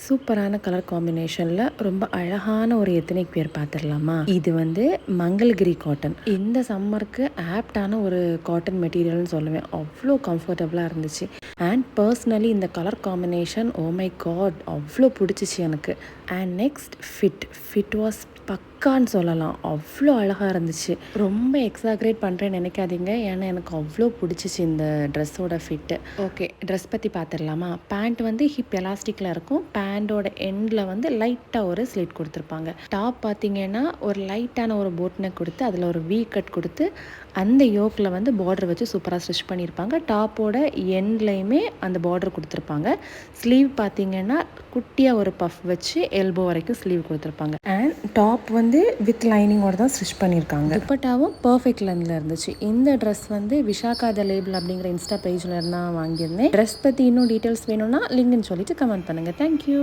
சூப்பரான கலர் காம்பினேஷனில் ரொம்ப அழகான ஒரு எத்தனிக் பேர் பார்த்துடலாமா. இது வந்து மங்கள்கிரி காட்டன். இந்த சம்மருக்கு ஆப்டான ஒரு காட்டன் மெட்டீரியல்னு சொல்லுவேன். அவ்வளோ கம்ஃபர்டபுளாக இருந்துச்சு. அண்ட் பர்சனலி இந்த colour combination oh my god அவ்வளோ பிடிச்சிச்சு எனக்கு. அண்ட் நெக்ஸ்ட் ஃபிட் வாஸ் பக்கான்னு சொல்லலாம். அவ்வளோ அழகாக இருந்துச்சு. ரொம்ப எக்ஸாக்ரேட் பண்ணுறேன்னு நினைக்காதீங்க, ஏன்னா எனக்கு அவ்வளோ பிடிச்சிச்சு இந்த ட்ரெஸ்ஸோட ஃபிட்டு. ஓகே, ட்ரெஸ் பற்றி பார்த்துடலாமா. பேண்ட் வந்து ஹிப் எலாஸ்டிக்கில் இருக்கும். பேண்டோட எண்டில் வந்து லைட்டாக ஒரு ஸ்லிட் கொடுத்துருப்பாங்க. டாப் பார்த்தீங்கன்னா ஒரு லைட்டான ஒரு போட் நெக் கொடுத்து அதில் ஒரு வி கட் கொடுத்து அந்த யோக்கில் வந்து பார்டர் வச்சு சூப்பராக ஸ்டிச் பண்ணியிருப்பாங்க. டாப்போட எண்ட்லேயுமே அந்த பார்டர் கொடுத்துருப்பாங்க. ஸ்லீவ் பார்த்தீங்கன்னா குட்டியாக ஒரு பஃப் வச்சு எல்போ வரைக்கும் ஸ்லீவ் கொடுத்துருப்பாங்க. அண்ட் டாப் வந்து வித் லைனிங்கோட தான் ஸ்டிச் பண்ணியிருக்காங்க. துப்பட்டாவும் பர்ஃபெக்ட் லென்த்தில் இருந்துச்சு. இந்த ட்ரெஸ் வந்து விஷாகா த லேபிள் அப்படிங்கிற இன்ஸ்டா பேஜில் இருந்தால் வாங்கியிருந்தேன். ட்ரெஸ் பற்றி இன்னும் டீட்டெயில்ஸ் வேணும்னா லிங்க்னு சொல்லிட்டு கமெண்ட் பண்ணுங்கள். தேங்க்யூ.